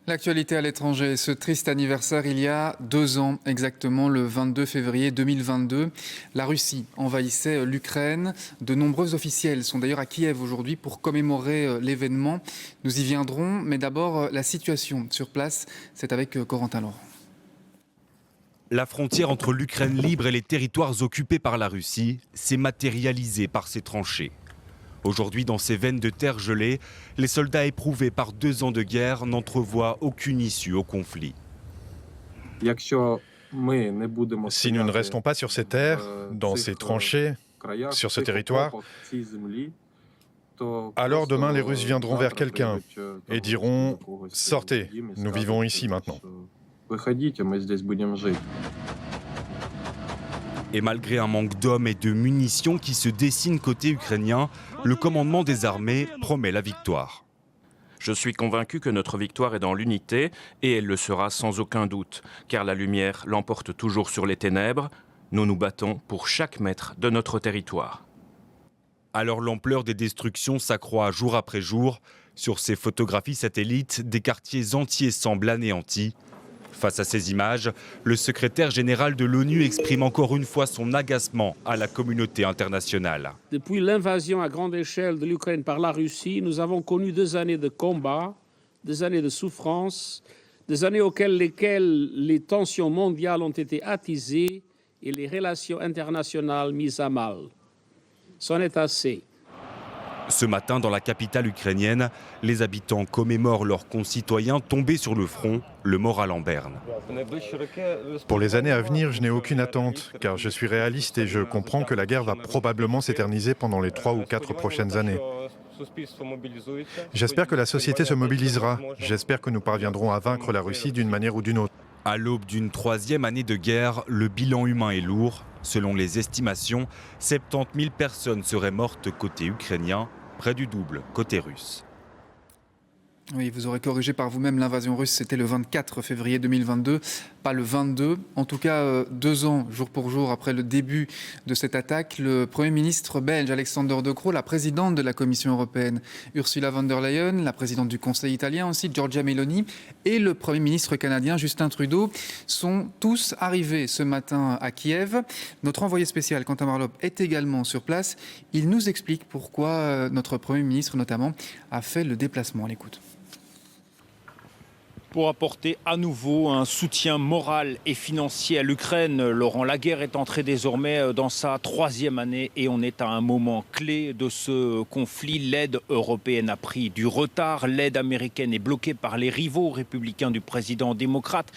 L'actualité à l'étranger, ce triste anniversaire il y a 2 ans exactement, le 22 février 2022. La Russie envahissait l'Ukraine. De nombreux officiels sont d'ailleurs à Kiev aujourd'hui pour commémorer l'événement. Nous y viendrons, mais d'abord la situation sur place, c'est avec Corentin Laurent. La frontière entre l'Ukraine libre et les territoires occupés par la Russie s'est matérialisée par ces tranchées. Aujourd'hui, dans ces veines de terre gelée, les soldats éprouvés par 2 ans de guerre n'entrevoient aucune issue au conflit. Si nous ne restons pas sur ces terres, dans ces tranchées, sur ce territoire, alors demain les Russes viendront vers quelqu'un et diront « Sortez, nous vivons ici maintenant ». Et malgré un manque d'hommes et de munitions qui se dessine côté ukrainien, le commandement des armées promet la victoire. Je suis convaincu que notre victoire est dans l'unité et elle le sera sans aucun doute, car la lumière l'emporte toujours sur les ténèbres. Nous nous battons pour chaque mètre de notre territoire. Alors l'ampleur des destructions s'accroît jour après jour. Sur ces photographies satellites, des quartiers entiers semblent anéantis. Face à ces images, le secrétaire général de l'ONU exprime encore une fois son agacement à la communauté internationale. Depuis l'invasion à grande échelle de l'Ukraine par la Russie, nous avons connu 2 années de combat, des années de souffrance, des années auxquelles les tensions mondiales ont été attisées et les relations internationales mises à mal. C'en est assez. Ce matin, dans la capitale ukrainienne, les habitants commémorent leurs concitoyens tombés sur le front, le moral en berne. Pour les années à venir, je n'ai aucune attente, car je suis réaliste et je comprends que la guerre va probablement s'éterniser pendant les 3 ou 4 prochaines années. J'espère que la société se mobilisera. J'espère que nous parviendrons à vaincre la Russie d'une manière ou d'une autre. À l'aube d'une 3e année de guerre, le bilan humain est lourd. Selon les estimations, 70 000 personnes seraient mortes côté ukrainien, près du double côté russe. Oui, vous aurez corrigé par vous-même, l'invasion russe, c'était le 24 février 2022, pas le 22. En tout cas, 2 ans, jour pour jour, après le début de cette attaque, le Premier ministre belge Alexander De Croo, la présidente de la Commission européenne Ursula von der Leyen, la présidente du Conseil italien aussi, Giorgia Meloni, et le Premier ministre canadien Justin Trudeau sont tous arrivés ce matin à Kiev. Notre envoyé spécial, Quentin Marlop, est également sur place. Il nous explique pourquoi notre Premier ministre, notamment, a fait le déplacement. On l'écoute. Pour apporter à nouveau un soutien moral et financier à l'Ukraine. Laurent, la guerre est entrée désormais dans sa 3e année et on est à un moment clé de ce conflit. L'aide européenne a pris du retard. L'aide américaine est bloquée par les rivaux républicains du président démocrate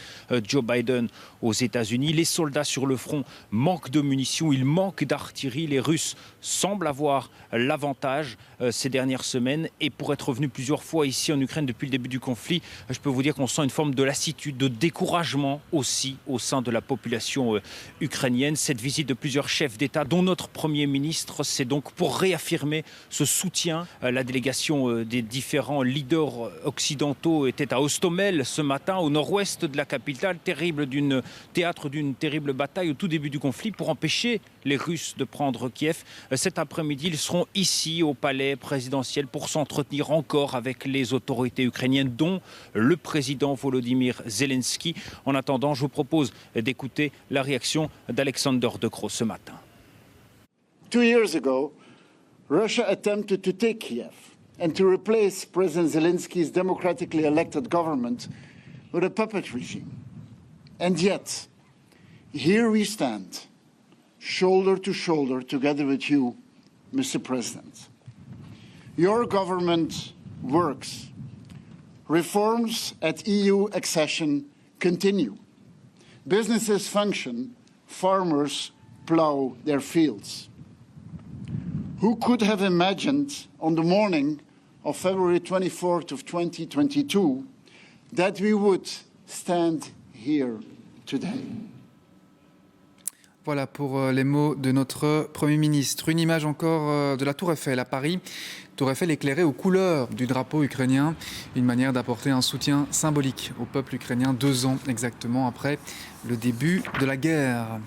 Joe Biden aux États-Unis. Les soldats sur le front manquent de munitions, ils manquent d'artillerie. Les Russes semblent avoir l'avantage ces dernières semaines. Et pour être venu plusieurs fois ici en Ukraine depuis le début du conflit, je peux vous dire qu'on sent une forme de lassitude, de découragement aussi au sein de la population ukrainienne. Cette visite de plusieurs chefs d'État, dont notre Premier ministre, c'est donc pour réaffirmer ce soutien. La délégation des différents leaders occidentaux était à Hostomel ce matin, au nord-ouest de la capitale, théâtre d'une terrible bataille au tout début du conflit pour empêcher les Russes de prendre Kiev. Cet après-midi, ils seront ici au palais présidentiel pour s'entretenir encore avec les autorités ukrainiennes, dont le président Volodymyr Zelensky. En attendant, je vous propose d'écouter la réaction d'Alexander De Croo ce matin. 2 years ago, Russia attempted to take Kiev and to replace President Zelensky's democratically elected government with a puppet regime. And yet, here we stand, shoulder to shoulder, together with you, Mr. President. Your government works. Reforms at EU accession continue. Businesses function, farmers plow their fields. Who could have imagined on the morning of February 24th of 2022 that we would stand here today? Voilà pour les mots de notre Premier ministre. Une image encore de la Tour Eiffel à Paris. Tour Eiffel éclairée aux couleurs du drapeau ukrainien. Une manière d'apporter un soutien symbolique au peuple ukrainien 2 ans exactement après le début de la guerre.